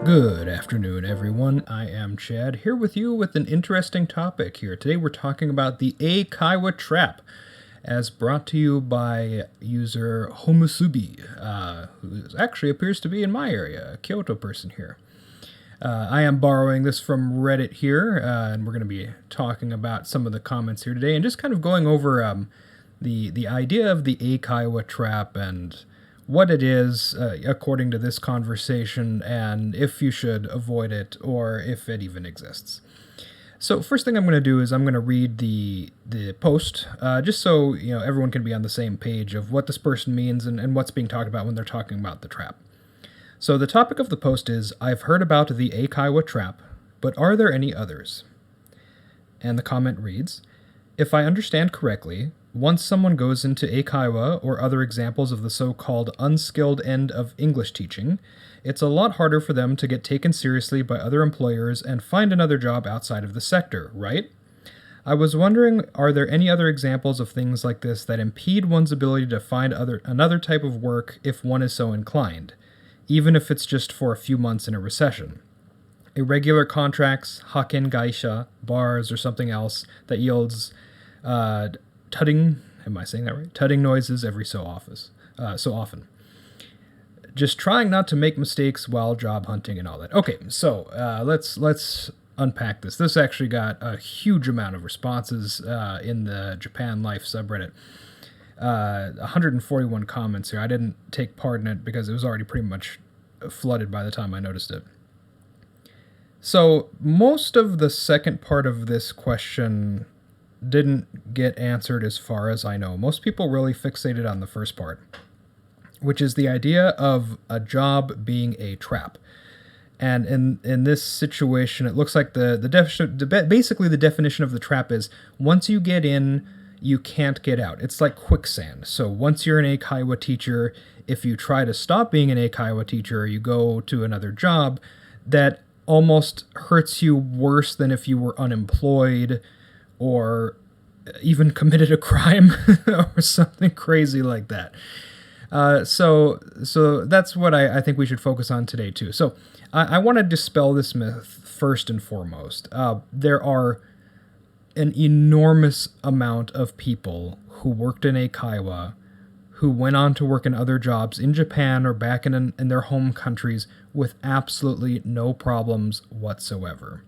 Good afternoon, everyone. I am Chad, here with you with an interesting topic here. Today we're talking about the Eikaiwa Trap, as brought to you by user Homusubi, who actually appears to be in my area, a Kyoto person here. I am borrowing this from Reddit here, and we're going to be talking about some of the comments here today and just kind of going over the idea of the Eikaiwa Trap and what it is, according to this conversation, and if you should avoid it or if it even exists. So first thing I'm going to do is I'm going to read the post, just so everyone can be on the same page of what this person means and what's being talked about when they're talking about the trap. So the topic of the post is, I've heard about the Eikaiwa Trap, but are there any others? And the comment reads, if I understand correctly, once someone goes into Eikaiwa or other examples of the so-called unskilled end of English teaching, it's a lot harder for them to get taken seriously by other employers and find another job outside of the sector, right? I was wondering, are there any other examples of things like this that impede one's ability to find another type of work if one is so inclined, even if it's just for a few months in a recession? Irregular contracts, haken gaisha, bars, or something else that yields tutting, am I saying that right? Tutting noises every so often. Just trying not to make mistakes while job hunting and all that. Okay, so let's unpack this. This actually got a huge amount of responses in the Japan Life subreddit. 141 comments here. I didn't take part in it because it was already pretty much flooded by the time I noticed it. So most of the second part of this question didn't get answered as far as I know. Most people really fixated on the first part, which is the idea of a job being a trap. And in this situation, it looks like basically the definition of the trap is, once you get in, you can't get out. It's like quicksand. So once you're an Eikaiwa teacher, if you try to stop being an Eikaiwa teacher, you go to another job, that almost hurts you worse than if you were unemployed or even committed a crime or something crazy like that. So that's what I think we should focus on today too. So I want to dispel this myth first and foremost. There are an enormous amount of people who worked in Eikaiwa who went on to work in other jobs in Japan or back in their home countries with absolutely no problems whatsoever.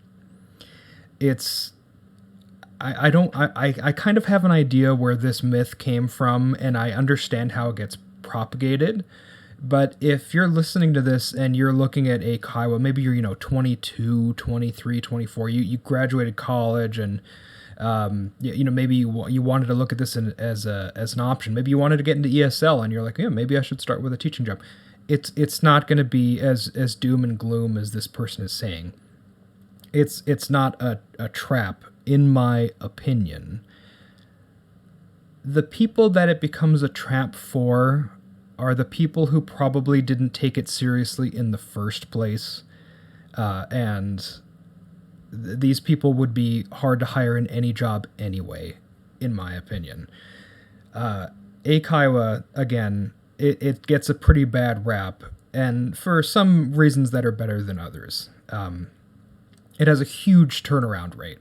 I kind of have an idea where this myth came from, and I understand how it gets propagated. But if you're listening to this and you're looking at Eikaiwa, maybe you're 22, 23, 24, you graduated college, and maybe you wanted to look at this as an option. Maybe you wanted to get into ESL, and you're like, yeah, maybe I should start with a teaching job. It's not going to be as doom and gloom as this person is saying. It's not a trap, in my opinion. The people that it becomes a trap for are the people who probably didn't take it seriously in the first place, and these people would be hard to hire in any job anyway, in my opinion. Eikaiwa, again, it gets a pretty bad rap, and for some reasons that are better than others. It has a huge turnaround rate.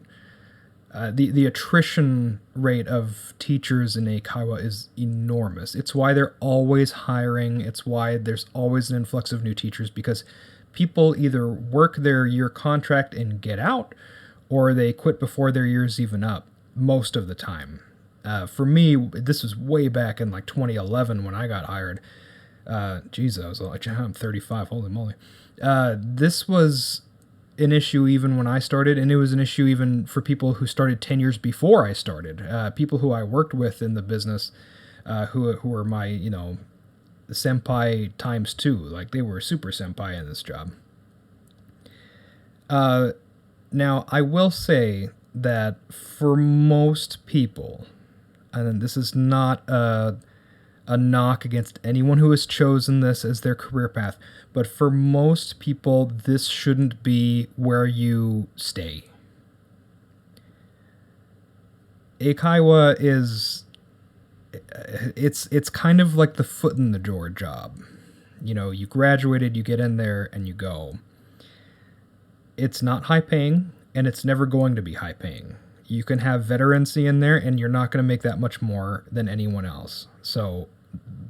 The attrition rate of teachers in Eikaiwa is enormous. It's why they're always hiring. It's why there's always an influx of new teachers, because people either work their year contract and get out, or they quit before their year's even up, most of the time. For me, this was way back in like 2011 when I got hired. I'm 35, holy moly. This was an issue even when I started, and it was an issue even for people who started 10 years before I started. People who I worked with in the business, who were my, senpai times two. Like, they were super senpai in this job. Now, I will say that for most people, and this is not a knock against anyone who has chosen this as their career path, but for most people, this shouldn't be where you stay. Eikaiwa it's kind of like the foot in the door job. You graduated, you get in there, and you go. it's not high paying, and it's never going to be high paying. You can have veterancy in there, and you're not going to make that much more than anyone else. So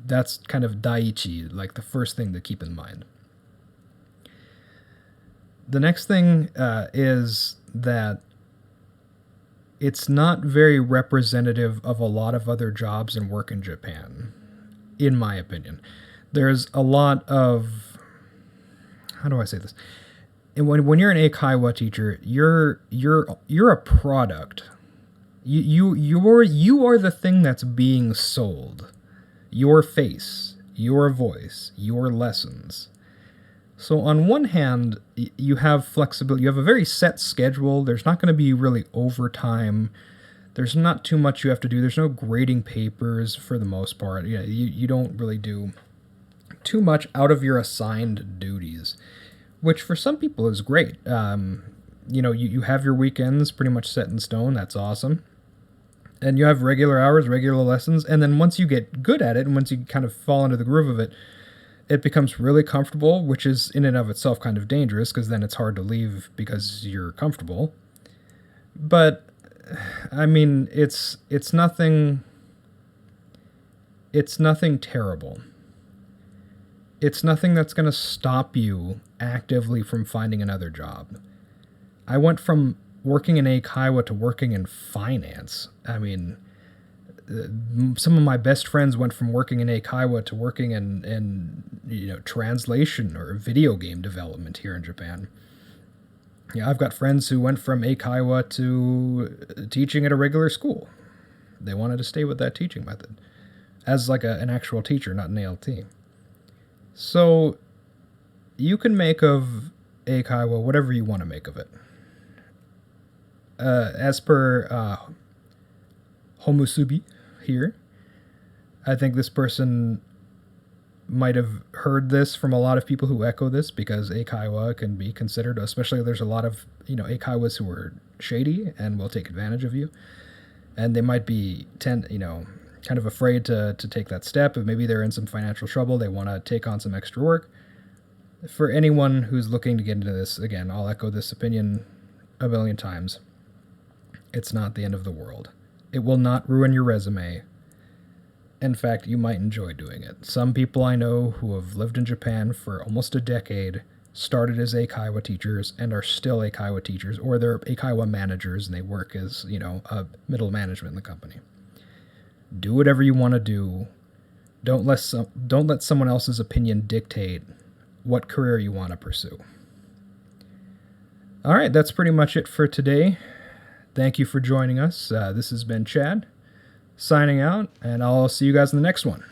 that's kind of daiichi, like the first thing to keep in mind. The next thing is that it's not very representative of a lot of other jobs and work in Japan, in my opinion. There's a lot of, how do I say this? And when you're an Eikaiwa teacher, you're a product. You are the thing that's being sold. Your face, your voice, your lessons. So on one hand, you have flexibility. You have a very set schedule. There's not going to be really overtime. There's not too much you have to do. There's no grading papers for the most part. You don't really do too much out of your assigned duties, which for some people is great. You have your weekends pretty much set in stone. That's awesome. And you have regular hours, regular lessons. And then once you get good at it, and once you kind of fall into the groove of it, it becomes really comfortable, which is in and of itself kind of dangerous, because then it's hard to leave because you're comfortable. But I mean, it's nothing terrible. It's nothing that's going to stop you actively from finding another job. I went from working in Eikaiwa to working in finance. I mean, some of my best friends went from working in Eikaiwa to working in translation or video game development here in Japan. Yeah, I've got friends who went from Eikaiwa to teaching at a regular school. They wanted to stay with that teaching method as like an actual teacher, not an ALT. So you can make of Eikaiwa whatever you want to make of it. As per Homusubi here, I think this person might have heard this from a lot of people who echo this, because Eikaiwa can be considered, especially there's a lot of Eikaiwas who are shady and will take advantage of you, and they might be kind of afraid to take that step. If maybe they're in some financial trouble, they want to take on some extra work. For anyone who's looking to get into this, again, I'll echo this opinion a million times. It's not the end of the world. It will not ruin your resume. In fact, you might enjoy doing it. Some people I know who have lived in Japan for almost a decade started as Eikaiwa teachers and are still Eikaiwa teachers, or they're Eikaiwa managers and they work as, a middle management in the company. Do whatever you want to do. Don't let someone else's opinion dictate what career you want to pursue. All right, that's pretty much it for today. Thank you for joining us. This has been Chad, signing out, and I'll see you guys in the next one.